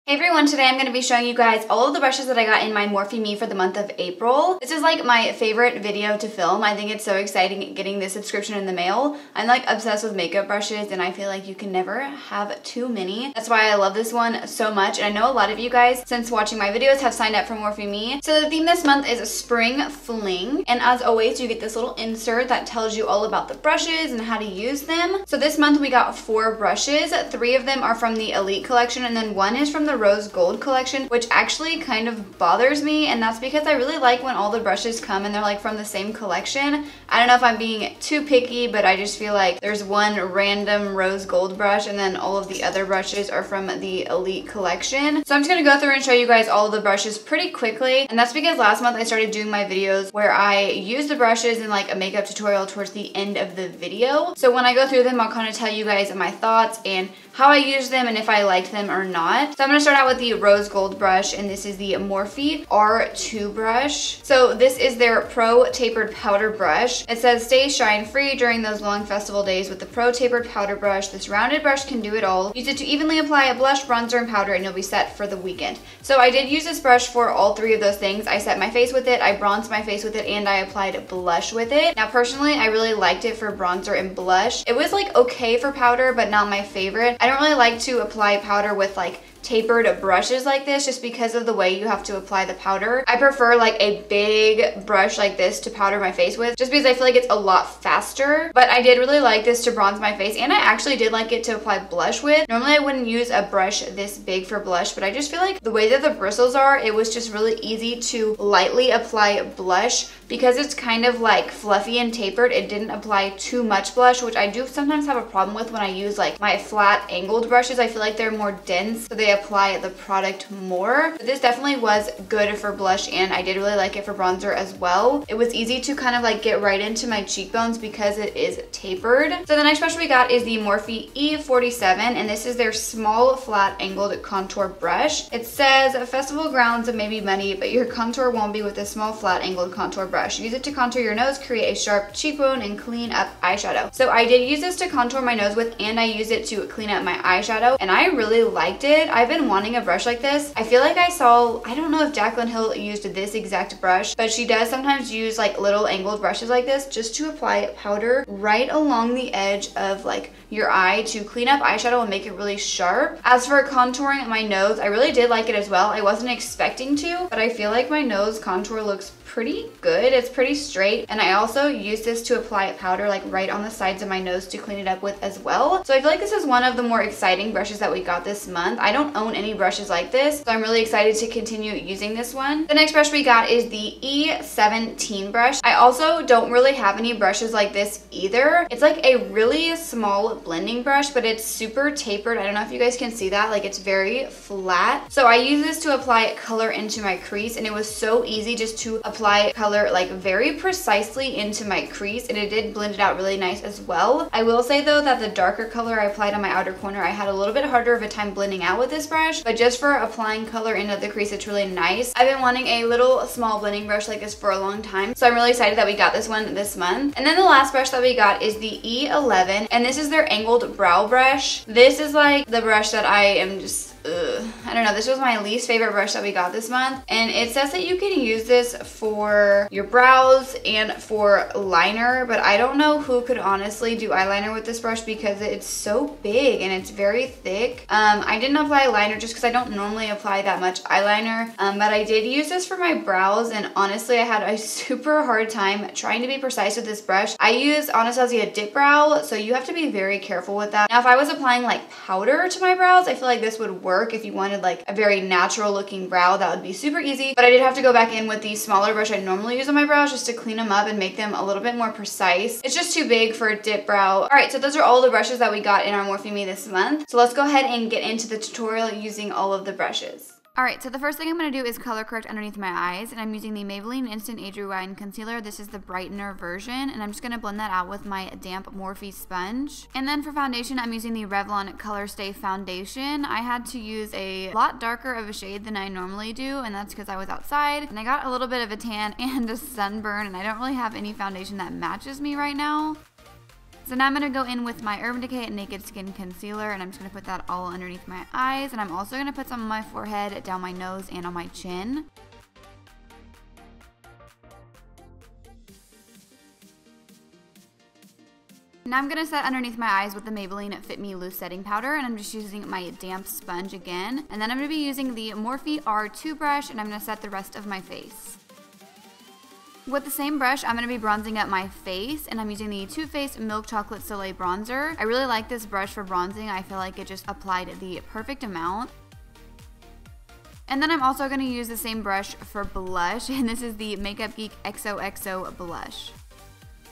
Hey everyone, today I'm going to be showing you guys all of the brushes that I got in my MorpheMe for the month of April. This is like my favorite video to film. I think it's so exciting getting this subscription in the mail. I'm like obsessed with makeup brushes and I feel like you can never have too many. That's why I love this one so much, and I know a lot of you guys since watching my videos have signed up for MorpheMe. So the theme this month is Spring Fling, and as always you get this little insert that tells you all about the brushes and how to use them. So this month we got 4 brushes. 3 of them are from the Elite collection and then 1 is from the Rose Gold collection, which actually kind of bothers me, and that's because I really like when all the brushes come and they're like from the same collection. I don't know if I'm being too picky, but I just feel like there's one random Rose Gold brush and then all of the other brushes are from the Elite collection. So I'm just gonna go through and show you guys all of the brushes pretty quickly, and that's because last month I started doing my videos where I use the brushes in like a makeup tutorial towards the end of the video. So when I go through them, I'll kind of tell you guys my thoughts and how I use them and if I liked them or not. So I'm gonna start out with the Rose Gold brush, and this is the Morphe R2 brush. So this is their Pro Tapered Powder Brush. It says stay shine free during those long festival days with the Pro Tapered Powder Brush. This rounded brush can do it all. Use it to evenly apply a blush, bronzer, and powder and you'll be set for the weekend. So I did use this brush for all 3 of those things. I set my face with it, I bronzed my face with it, and I applied blush with it. Now personally, I really liked it for bronzer and blush. It was like okay for powder, but not my favorite. I don't really like to apply powder with like tapered brushes like this just because of the way you have to apply the powder. I prefer like a big brush like this to powder my face with just because I feel like it's a lot faster. But I did really like this to bronze my face, and I actually did like it to apply blush with. Normally I wouldn't use a brush this big for blush, but I just feel like the way that the bristles are, it was just really easy to lightly apply blush because it's kind of like fluffy and tapered. It didn't apply too much blush, which I do sometimes have a problem with when I use like my flat angled brushes. I feel like they're more dense, so they apply the product more. But this definitely was good for blush, and I did really like it for bronzer as well. It was easy to kind of like get right into my cheekbones because it is tapered. So the next brush we got is the Morphe E47, and this is their small flat angled contour brush. It says festival grounds may be muddy, but your contour won't be with this small flat angled contour brush. Use it to contour your nose, create a sharp cheekbone, and clean up eyeshadow. So I did use this to contour my nose with, and I used it to clean up my eyeshadow, and I really liked it. I've been wanting a brush like this. I feel like I don't know if Jaclyn Hill used this exact brush, but she does sometimes use like little angled brushes like this just to apply powder right along the edge of like your eye to clean up eyeshadow and make it really sharp. As for contouring my nose, I really did like it as well. I wasn't expecting to, but I feel like my nose contour looks pretty good. It's pretty straight, and I also use this to apply powder like right on the sides of my nose to clean it up with as well. So I feel like this is one of the more exciting brushes that we got this month. I don't own any brushes like this, so I'm really excited to continue using this one. The next brush we got is the E17 brush. I also don't really have any brushes like this either. It's like a really small blending brush, but it's super tapered. I don't know if you guys can see that, like it's very flat. So I use this to apply color into my crease, and it was so easy just to apply color like very precisely into my crease, and it did blend it out really nice as well. I will say though that the darker color I applied on my outer corner, I had a little bit harder of a time blending out with this brush, but just for applying color into the crease, it's really nice. I've been wanting a little small blending brush like this for a long time, so I'm really excited that we got this one this month. And then the last brush that we got is the E11, and this is their angled brow brush. This is like the brush that I am just I don't know, this was my least favorite brush that we got this month, and it says that you can use this for your brows and for liner, but I don't know who could honestly do eyeliner with this brush because it's so big and it's very thick. I didn't apply liner just because I don't normally apply that much eyeliner, but I did use this for my brows, and honestly I had a super hard time trying to be precise with this brush. I use Anastasia Dipbrow, so you have to be very careful with that. Now if I was applying like powder to my brows, I feel like this would work. If you wanted like a very natural looking brow, that would be super easy, but I did have to go back in with the smaller brush I normally use on my brows just to clean them up and make them a little bit more precise. It's just too big for a dip brow. Alright, so those are all the brushes that we got in our MorpheMe this month. So let's go ahead and get into the tutorial using all of the brushes. Alright, so the first thing I'm going to do is color correct underneath my eyes, and I'm using the Maybelline Instant Age Rewind Concealer. This is the brightener version, and I'm just going to blend that out with my damp Morphe sponge. And then for foundation, I'm using the Revlon Colorstay foundation. I had to use a lot darker of a shade than I normally do, and that's because I was outside, and I got a little bit of a tan and a sunburn, and I don't really have any foundation that matches me right now. So now I'm going to go in with my Urban Decay Naked Skin Concealer, and I'm just going to put that all underneath my eyes, and I'm also going to put some on my forehead, down my nose, and on my chin. Now I'm going to set underneath my eyes with the Maybelline Fit Me Loose Setting Powder, and I'm just using my damp sponge again. And then I'm going to be using the Morphe R2 brush, and I'm going to set the rest of my face. With the same brush, I'm going to be bronzing up my face, and I'm using the Too Faced Milk Chocolate Soleil Bronzer. I really like this brush for bronzing. I feel like it just applied the perfect amount. And then I'm also going to use the same brush for blush, and this is the Makeup Geek XOXO blush.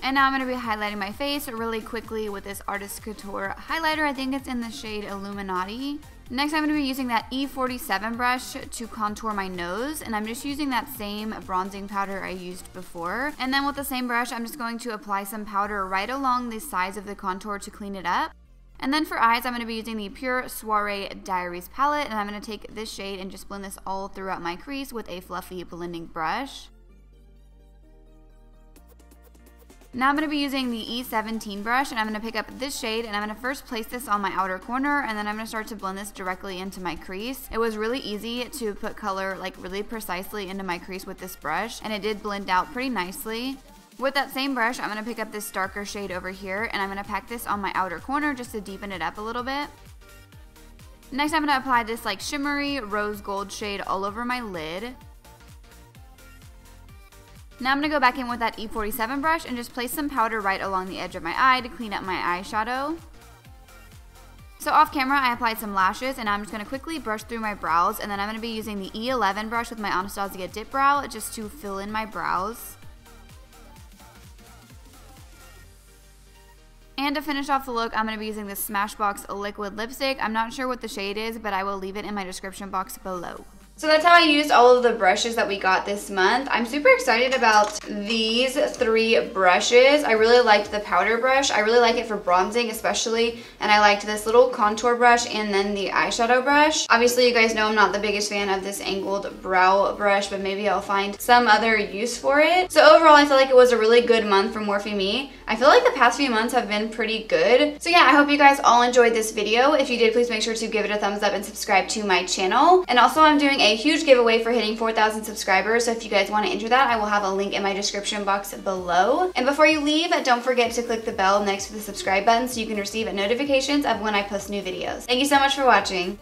And now I'm going to be highlighting my face really quickly with this Artist Couture highlighter. I think it's in the shade Illuminati. Next, I'm going to be using that E47 brush to contour my nose, and I'm just using that same bronzing powder I used before. And then with the same brush, I'm just going to apply some powder right along the sides of the contour to clean it up. And then for eyes, I'm going to be using the Pure Soiree Diaries palette, and I'm going to take this shade and just blend this all throughout my crease with a fluffy blending brush. Now I'm going to be using the E17 brush, and I'm going to pick up this shade, and I'm going to first place this on my outer corner, and then I'm going to start to blend this directly into my crease. It was really easy to put color like really precisely into my crease with this brush, and it did blend out pretty nicely. With that same brush, I'm going to pick up this darker shade over here, and I'm going to pack this on my outer corner just to deepen it up a little bit. Next, I'm going to apply this like shimmery rose gold shade all over my lid. Now I'm going to go back in with that E47 brush and just place some powder right along the edge of my eye to clean up my eyeshadow. So off camera, I applied some lashes, and I'm just going to quickly brush through my brows, and then I'm going to be using the E11 brush with my Anastasia Dipbrow just to fill in my brows. And to finish off the look, I'm going to be using this Smashbox liquid lipstick. I'm not sure what the shade is, but I will leave it in my description box below. So that's how I used all of the brushes that we got this month. I'm super excited about these 3 brushes. I really liked the powder brush. I really like it for bronzing especially, and I liked this little contour brush and then the eyeshadow brush. Obviously, you guys know I'm not the biggest fan of this angled brow brush, but maybe I'll find some other use for it. So overall, I feel like it was a really good month for MorpheMe. I feel like the past few months have been pretty good. So yeah, I hope you guys all enjoyed this video. If you did, please make sure to give it a thumbs up and subscribe to my channel. And also, I'm doing a huge giveaway for hitting 4,000 subscribers, so if you guys want to enter that, I will have a link in my description box below. And before you leave, don't forget to click the bell next to the subscribe button so you can receive notifications of when I post new videos. Thank you so much for watching.